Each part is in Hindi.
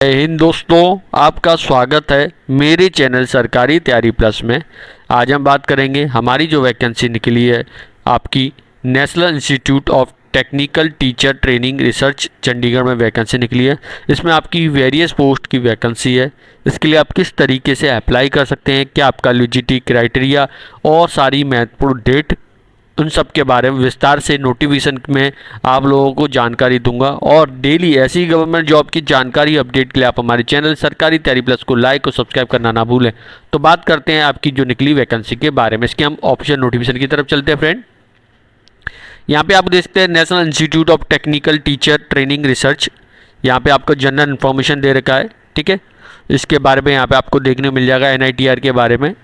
जय हिंद दोस्तों, आपका स्वागत है मेरे चैनल सरकारी तैयारी प्लस में। आज हम बात करेंगे हमारी जो वैकेंसी निकली है आपकी national institute of technical teacher training research Chandigarh में वैकेंसी निकली है। इसमें आपकी वेरियस पोस्ट की वैकेंसी है। इसके लिए आप किस तरीके से अप्लाई कर सकते हैं, क्या आपका एलिजिबिलिटी क्राइटेरिया और सारी महत्वपूर्ण डेट, उन सब के बारे में विस्तार से नोटिफिकेशन में आप लोगों को जानकारी दूंगा। और डेली ऐसी गवर्नमेंट जॉब की जानकारी अपडेट के लिए आप हमारे चैनल सरकारी तैयारी प्लस को लाइक और सब्सक्राइब करना ना भूलें। तो बात करते हैं आपकी जो निकली वैकेंसी के बारे में। इसके हम ऑफिशियल नोटिफिकेशन की तरफ चलते हैं फ्रेंड। यहाँ पे आप देख सकते हैं national institute of technical teacher training research, यहाँ पे आपको जनरल इन्फॉर्मेशन दे रखा है। ठीक है, इसके बारे में यहाँ पे आपको देखने को मिल जाएगा NITR के बारे में।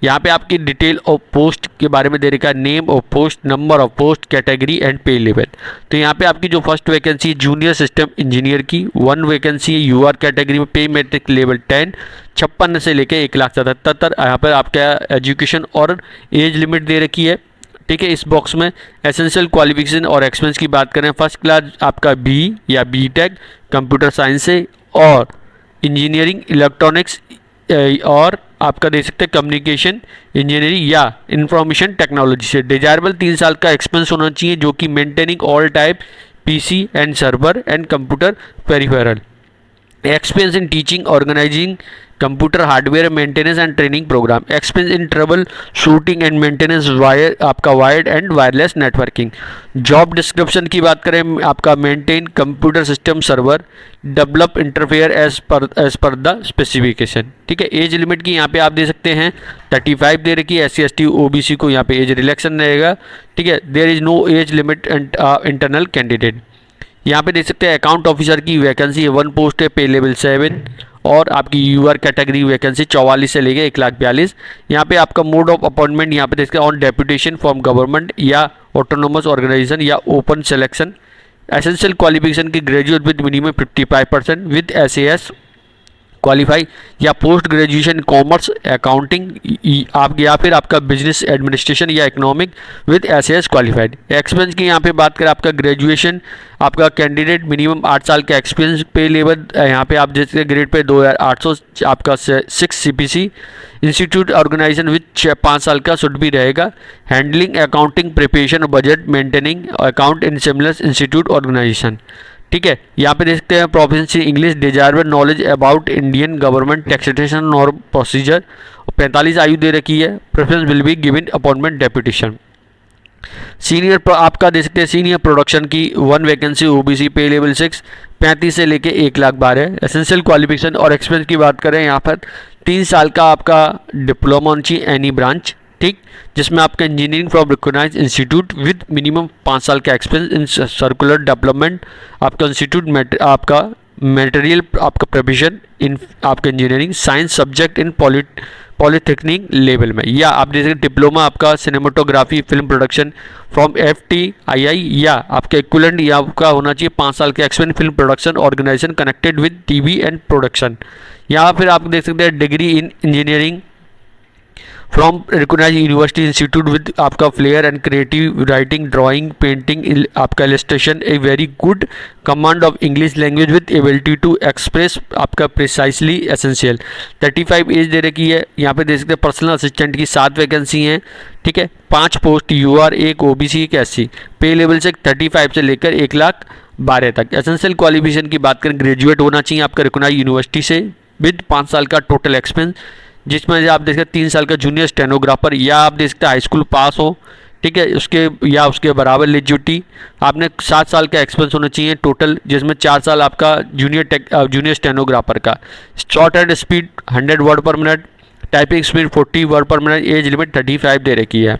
यहाँ पे आपकी डिटेल ऑफ पोस्ट के बारे में दे रखा है, name of post, number of post, category and पे लेवल। तो यहाँ पे आपकी जो फर्स्ट वैकेंसी है जूनियर सिस्टम इंजीनियर की, 1 वैकेंसी है UR कैटेगरी में, पे मैट्रिक लेवल 10, 56 से लेके 1,77,000। यहाँ पर आपका एजुकेशन और एज लिमिट दे रखी है। ठीक है, इस बॉक्स में एसेंशियल क्वालिफिकेशन और एक्सपीरियंस की बात करें, फर्स्ट क्लास आपका B या BTech कंप्यूटर साइंस से और इंजीनियरिंग इलेक्ट्रॉनिक्स और आपका दे सकते हैं कम्युनिकेशन इंजीनियरिंग या इंफॉर्मेशन टेक्नोलॉजी से। डिजायरेबल 3 साल का एक्सपीरियंस होना चाहिए जो कि maintaining all type PC and server and computer peripheral, experience in teaching organising computer hardware maintenance and training program, experience in trouble shooting and maintenance wire आपका wired and wireless networking. Job description की बात करें आपका maintain computer system server, develop interfere as per the specification. ठीक है, एज लिमिट की यहाँ पे आप दे सकते हैं 35 दे रखी है। SC ST OBC को यहाँ पे एज रिलैक्सन रहेगा। ठीक है, there is no age limit internal candidate. यहाँ पे देख सकते हैं अकाउंट ऑफिसर की वैकेंसी है, 1 पोस्ट है, पे लेवल 7 और आपकी UR कैटेगरी वैकेंसी 44 से लेके 1,42,000। यहाँ पे आपका मोड ऑफ अपॉइंटमेंट यहाँ पे देख सकते हैं ऑन डेप्यूटेशन फ्रॉम गवर्नमेंट या ऑटोनोमस ऑर्गेनाइजेशन या ओपन सिलेक्शन। एसेंशियल क्वालिफिकेशन की graduate with minimum 55% with SAS qualify या पोस्ट ग्रेजुएशन कॉमर्स अकाउंटिंग आप या फिर आपका बिजनेस एडमिनिस्ट्रेशन या economic with SAS qualified. Experience की यहाँ पे बात करें आपका ग्रेजुएशन आपका कैंडिडेट मिनिमम 8 साल का एक्सपीरियंस, पे लेवल यहाँ पे आप जैसे ग्रेड पे 2,800 आपका 6 CPC, इंस्टीट्यूट ऑर्गेनाइजेशन विद 5 साल का शुड भी रहेगा। Handling accounting preparation budget maintaining account in similar institute organisation. ठीक है, यहाँ पे देखते हैं proficiency English, desirable knowledge about Indian government taxation और प्रोसीजर। 45 आयु दे रखी है। Preference will be given appointment deputation. Senior आपका दे सकते हैं सीनियर प्रोडक्शन की 1 वैकेंसी OBC, पे लेवल 6, 35 से लेके 1,12,000। एसेंशियल क्वालिफिकेशन और एक्सपीरियंस की बात करें यहाँ पर 3 साल का आपका डिप्लोमा होनी चाहिए एनी ब्रांच। ठीक, जिसमें आपका engineering from recognised institute with minimum 5 साल का एक्सपीरियंस इन सर्कुलर डेवलपमेंट, आपका इंस्टीट्यूट आपका मटेरियल आपका प्रोविजन इन आपका engineering science subject in polytechnic level में, या आप देख सकते डिप्लोमा आपका cinematography film production from FTII या आपका इक्विवेलेंट या आपका होना चाहिए 5 साल का experience film production organisation connected with TV and production. या फिर आप देख सकते हैं degree in engineering from recognised university institute with आपका flair and creative writing drawing painting आपका illustration, a very good command of English language with ability to express आपका प्रिसाइसली एसेंशियल। 35 एज दे रखी है। यहाँ पे देख सकते हैं पर्सनल असिस्टेंट की 7 वैकेंसी हैं। ठीक है, 5 पोस्ट UR, 1 OBC, 1 SC, पे लेवल से 35 से लेकर 1,12,000 तक। एसेंशियल क्वालिफिकेशन की बात करें ग्रेजुएट होना चाहिए आपका रिकॉग्नाइज्ड यूनिवर्सिटी से विद 5 साल का टोटल एक्सपीरियंस, जिसमें आप देख सकते 3 साल का जूनियर स्टेनोग्राफर या आप देख सकते हाई स्कूल पास हो। ठीक है, उसके या उसके बराबर एलिजिबिलिटी, आपने 7 साल का एक्सपीरियंस होना चाहिए टोटल, जिसमें 4 साल आपका जूनियर स्टेनोग्राफर का। शॉर्ट हैंड स्पीड 100 वर्ड पर मिनट, टाइपिंग स्पीड 40 वर्ड पर मिनट, एज लिमिट 35 दे रखी है।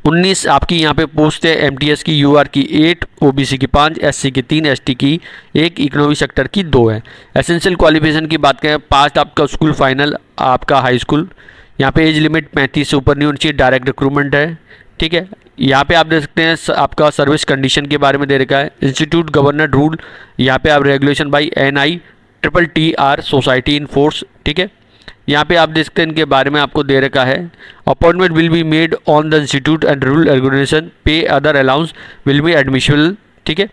19 आपकी यहाँ पे पोस्ट है MTS की, UR की 8, OBC की 5, SC की 3, ST की 1, इकोनॉमी सेक्टर की 2 है। एसेंशियल क्वालिफिकेशन की बात करें 5 आपका स्कूल फाइनल आपका हाई स्कूल। यहाँ पे एज लिमिट 35 से ऊपर नहीं होनी चाहिए, डायरेक्ट रिक्रूटमेंट है। ठीक है, यहाँ पे आप देख सकते हैं आपका सर्विस कंडीशन के बारे में दे रखा है, इंस्टीट्यूट गवर्नर रूल, यहाँ पे आप regulation by NITTR society in force. ठीक है, यहाँ पे आप देख सकते हैं इनके बारे में आपको दे रखा है, appointment will be made on the institute and rule organisation, pay other allowance will be admissible. ठीक है,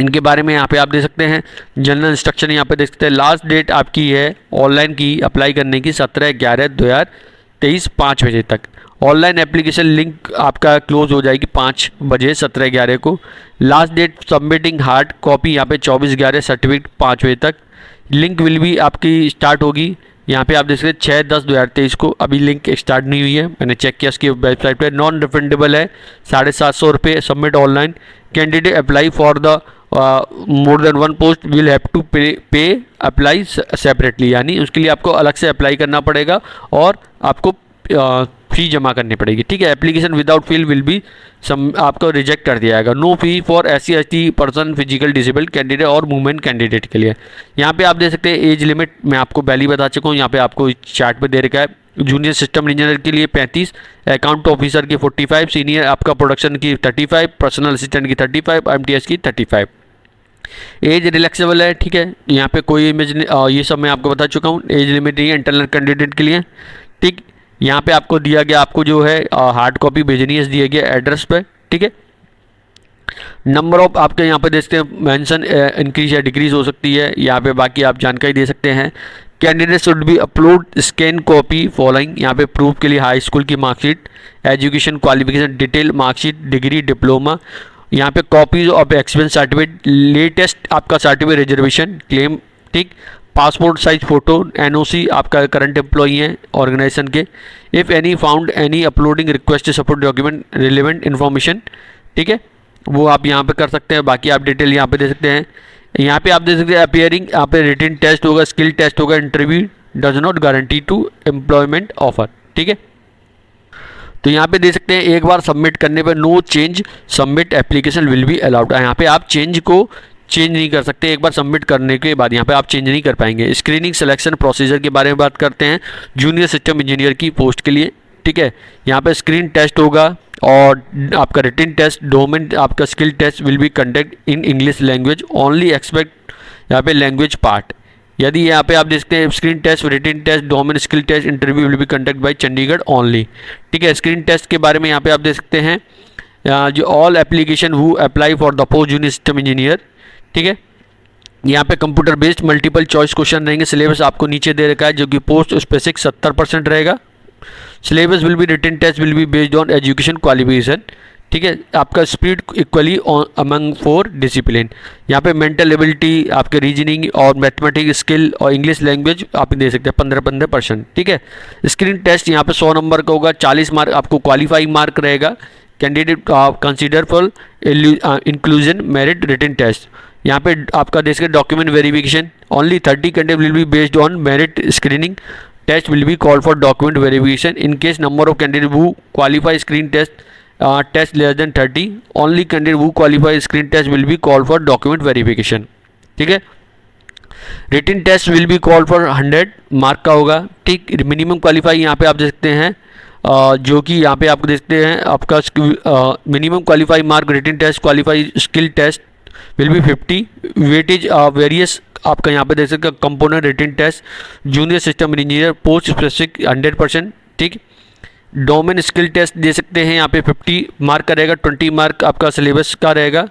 इनके बारे में यहाँ पे आप देख सकते हैं। जनरल इंस्ट्रक्शन यहाँ पे देख सकते हैं। लास्ट डेट आपकी है ऑनलाइन की अप्लाई करने की 17/11/2023 5 बजे तक। ऑनलाइन एप्लीकेशन लिंक आपका क्लोज हो जाएगी 5 बजे 17/11 को। Last date submitting hard copy यहाँ पे 24/11 सर्टिफिकेट 5 बजे तक। लिंक विल भी आपकी स्टार्ट होगी यहाँ पे आप देख सकते हैं 6/10/2023 को। अभी लिंक स्टार्ट नहीं हुई है, मैंने चेक किया उसकी वेबसाइट पे। नॉन रिफंडेबल है, 750 रुपये। Submit online. Candidate apply for the more than one post will have to pay apply separately, यानी उसके लिए आपको अलग से अप्लाई करना पड़ेगा और आपको फी जमा करनी पड़ेगी, ठीक है। Application without fee will be आपको रिजेक्ट कर दिया जाएगा। No fee for SC/ST person, physical disabled candidate और वुमेन कैंडिडेट के लिए। यहाँ पे आप देख सकते हैं एज लिमिट मैं आपको पहले ही बता चुका हूँ, यहाँ पे आपको चार्ट पे दे रखा है। जूनियर सिस्टम इंजीनियर के लिए 35, अकाउंट ऑफिसर की 45, सीनियर आपका प्रोडक्शन की 35, पर्सनल असिस्टेंट की 35, MTS की 35। एज रिलैक्सेबल है, ठीक है। यहाँ पे कोई इमेज ये सब मैं आपको बता चुका हूँ। एज लिमिट नहीं है इंटरनल कैंडिडेट के लिए, ठीक। यहाँ पे आपको दिया गया, आपको जो है हार्ड कॉपी भेजनी है दिया गया एड्रेस पे, ठीक है। नंबर ऑफ आपके यहाँ पे देखते हैं मेंशन इंक्रीज या डिक्रीज हो सकती है, यहाँ पे बाकी आप जानकारी दे सकते हैं। Candidate should be upload scan copy following, यहाँ पे प्रूफ के लिए हाई स्कूल की marksheet, education qualification detail marksheet, degree diploma, यहाँ पे copies of experience certificate, latest आपका सर्टिफिकेट रिजर्वेशन क्लेम, ठीक। पासपोर्ट साइज फ़ोटो, NOC आपका करंट एम्प्लॉई हैं ऑर्गेनाइजेशन के। If any found any uploading request support document relevant information, ठीक है, वो आप यहाँ पे कर सकते हैं। बाकी आप डिटेल यहाँ पे दे सकते हैं। यहाँ पे आप दे सकते हैं अपियरिंग, यहाँ पे रिटन टेस्ट होगा, स्किल टेस्ट होगा, interview does not guarantee to employment offer, ठीक है। तो यहाँ पे दे सकते हैं एक बार सबमिट करने पर no change submit application will be allowed. यहाँ पे आप चेंज को चेंज नहीं कर सकते, एक बार सबमिट करने के बाद यहाँ पे आप चेंज नहीं कर पाएंगे। स्क्रीनिंग सिलेक्शन प्रोसीजर के बारे में बात करते हैं जूनियर सिस्टम इंजीनियर की पोस्ट के लिए, ठीक है। यहाँ पे स्क्रीन टेस्ट होगा और आपका रिटन टेस्ट, डोमेन आपका skill test will be conduct in English language only expect यहाँ पे लैंग्वेज पार्ट। यदि यहाँ पे आप देखते हैं screen test, written test, domain skill test, interview will be conduct by Chandigarh only, ठीक है। स्क्रीन टेस्ट के बारे में यहाँ पे आप देख सकते हैं जो all application who apply for the post junior system engineer, ठीक है। यहाँ पे computer based multiple choice question रहेंगे। सिलेबस आपको नीचे दे रखा है जो कि पोस्ट स्पेसिफिक 70% रहेगा। Syllabus will be written test will be based on education qualification, ठीक है। आपका स्पीड इक्वली अमंग 4 डिसिप्लिन। यहाँ पे मेंटल एबिलिटी, आपके रीजनिंग और मैथमेटिक्स स्किल और इंग्लिश लैंग्वेज आप दे सकते हैं 15%, ठीक है। स्क्रीन टेस्ट यहाँ पे 100 नंबर का होगा, 40 मार्क आपको क्वालिफाइंग मार्क रहेगा। Candidate consider for inclusion merit written test, यहाँ पे आपका देश के document verification only 30 candidate will be based on merit screening test will be call for document verification in case number of candidate who qualify screen test test less than 30 only candidate who qualify screen test will be call for document verification, ठीक है। Written test will be call for 100 mark का होगा, ठीक। मिनिमम क्वालिफाई यहाँ पे आप देख सकते हैं जो कि यहाँ पे आपको देखते हैं आपका minimum qualify mark written test qualify skill test will be 50 weightage various आपका यहाँ पे देख सकते हैं component written test junior system engineer post specific 100%, ठीक। डोमेन स्किल टेस्ट दे सकते हैं यहाँ पे 50 मार्क का रहेगा, 20 मार्क आपका सिलेबस का रहेगा।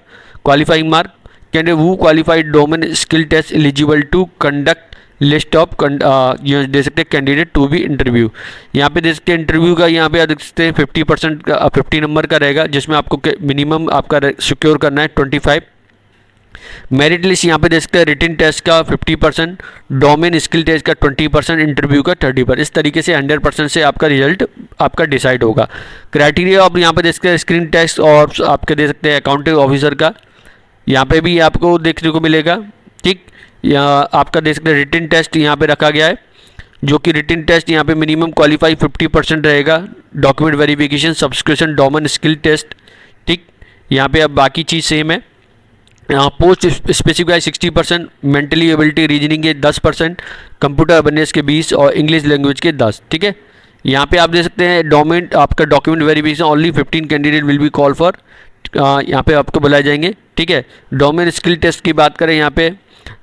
Qualifying mark candidate who qualified domain skill test eligible to conduct list of दे सकते हैं कैंडिडेट टू बी इंटरव्यू। यहाँ पे दे सकते हैं इंटरव्यू का, यहाँ पे देख सकते हैं 50% का 50 नंबर का रहेगा जिसमें आपको मिनिमम आपका सिक्योर करना है 25। मेरिट लिस्ट यहाँ पे देख सकते हैं रिटन टेस्ट का 50%, डोमेन स्किल टेस्ट का 20%, इंटरव्यू का 30%। इस तरीके से 100% से आपका रिजल्ट आपका डिसाइड होगा। क्राइटेरिया आप यहाँ पे देख सकते हैं स्क्रीन टेस्ट और आपके दे सकते हैं अकाउंटिंग ऑफिसर का, यहाँ पे भी आपको देखने को मिलेगा, ठीक। यहाँ आपका देख सकते हैं रिटन टेस्ट यहाँ पे रखा गया है जो कि रिटन टेस्ट यहाँ पे मिनिमम क्वालिफाई 50% रहेगा। Document verification, subscription, domain skill test, ठीक। यहाँ पे अब बाकी चीज़ सेम है। Post specify 60%, mentally ability reasoning के 10%, कंप्यूटर अवेयरनेस के 20 और इंग्लिश लैंग्वेज के 10, ठीक है। यहाँ पे आप देख सकते हैं डोमेन आपका document verification only 15 candidate will be call for यहाँ पे आपको बुलाए जाएंगे। ठीक है, डोमेन स्किल टेस्ट की बात करें, यहाँ पे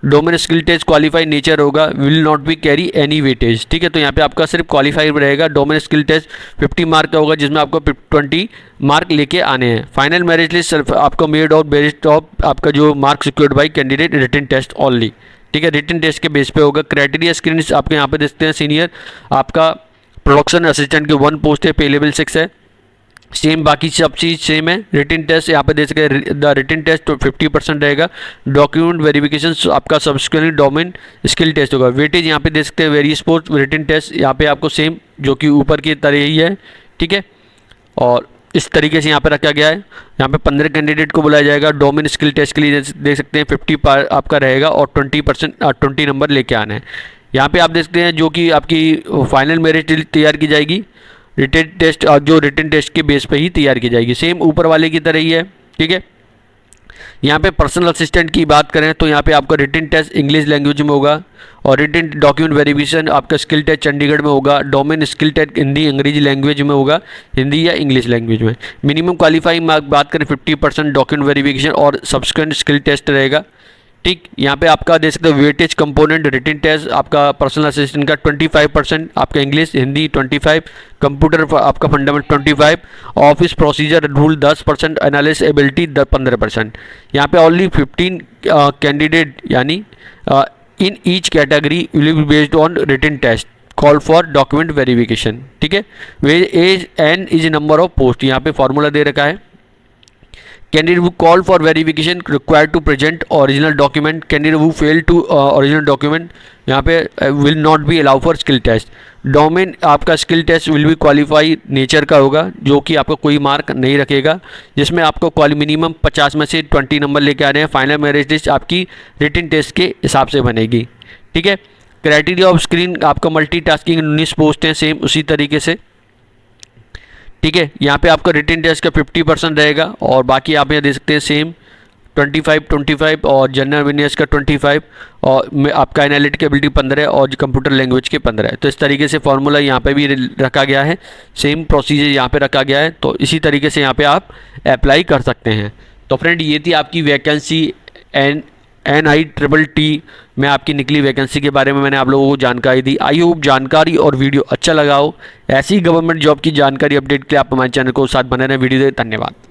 domain skill test qualify nature होगा, will not be carry any weightage. ठीक है, तो यहाँ पे आपका सिर्फ क्वालिफाई रहेगा। डोमेन स्किल टेस्ट 50 मार्क का होगा, जिसमें आपको 20 मार्क लेके आने हैं। फाइनल मेरिट लिस्ट सिर्फ आपको मेड ऑफ बेस्ड ऑफ आपका जो mark secured by candidate written test only. ठीक है, रिटन टेस्ट के बेस पे होगा। क्राइटेरिया स्क्रीन आपके यहाँ पे देखते हैं। सीनियर आपका प्रोडक्शन असिस्टेंट के 1 पोस्ट है, पे लेवल 6 है। सेम बाकी सब चीज़ सेम है। रिटन टेस्ट यहाँ पे देख सकते हैं, द रिटन टेस्ट तो 50% रहेगा। डॉक्यूमेंट वेरिफिकेशन आपका सब्सिक्वेंटली डोमेन स्किल टेस्ट होगा। वेटेज यहाँ पे देख सकते हैं, वेरियस पोस्ट रिटन टेस्ट यहाँ पे आपको सेम जो कि ऊपर की तरह ही है। ठीक है, और इस तरीके से यहाँ पे रखा गया है। यहाँ पे 15 कैंडिडेट को बुलाया जाएगा। डोमेन स्किल टेस्ट के लिए देख सकते हैं 50 आपका रहेगा और 20 नंबर लेके आना है। यहाँ पे आप देख सकते हैं जो कि आपकी फाइनल मेरिट तैयार की जाएगी। रिटन टेस्ट जो रिटन टेस्ट के बेस पे ही तैयार की जाएगी, सेम ऊपर वाले की तरह ही है। ठीक है, यहाँ पे पर्सनल असिस्टेंट की बात करें तो यहाँ पे आपका रिटन टेस्ट इंग्लिश लैंग्वेज में होगा और रिटन डॉक्यूमेंट वेरिफिकेशन आपका स्किल टेस्ट चंडीगढ़ में होगा। डोमेन स्किल टेस्ट हिंदी अंग्रेजी लैंग्वेज में होगा, हिंदी या इंग्लिश लैंग्वेज में। मिनिमम क्वालिफाइंग मार्क बात करें 50% डॉक्यूमेंट वेरिफिकेशन और सब्सिक्वेंट स्किल टेस्ट रहेगा। ठीक, यहाँ पे आपका देख सकते हो वेटेज कंपोनेंट रिटन टेस्ट आपका पर्सनल असिस्टेंट का 25%, आपका इंग्लिश हिंदी 25, कंप्यूटर आपका fundamental 25, office procedure rule 10%, analyst ability 15%। यहाँ पे ओनली 15 कैंडिडेट यानी in each category will be based on written test call for document verification. ठीक है, वे as n is number of post, यहाँ पे फॉर्मूला दे रखा है। Candidate who call for verification required to present original document. Candidate who fail to original document यहाँ पे will not be allow for skill test. Domain आपका skill test will be qualify nature का होगा, जो कि आपको कोई मार्क नहीं रखेगा, जिसमें आपको मिनिमम 50 में से 20 नंबर लेके आ रहे हैं। फाइनल मेरिट लिस्ट आपकी रिटन टेस्ट के हिसाब से बनेगी। ठीक है, क्राइटेरिया ऑफ स्क्रीन आपका मल्टीटास्किंग 19 पोस्ट हैं, सेम उसी तरीके से। ठीक है, यहाँ पे आपका रिटन टेस्ट का 50% रहेगा और बाकी आप यहाँ देख सकते हैं सेम 25 और जनरल अवेयरनेस का 25 और आपका एनालिटिक एबिलिटी 15 और कंप्यूटर लैंग्वेज के 15। तो इस तरीके से फॉर्मूला यहाँ पे भी रखा गया है, सेम प्रोसीजर यहाँ पे रखा गया है। तो इसी तरीके से यहाँ पे आप अप्लाई कर सकते हैं। तो फ्रेंड, ये थी आपकी वैकेंसी NITTT में आपकी निकली वैकेंसी के बारे में मैंने आप लोगों को जानकारी दी। आई होप जानकारी और वीडियो अच्छा लगा हो। ऐसी गवर्नमेंट जॉब की जानकारी अपडेट के लिए आप हमारे चैनल को साथ बने रहें। वीडियो दे, धन्यवाद।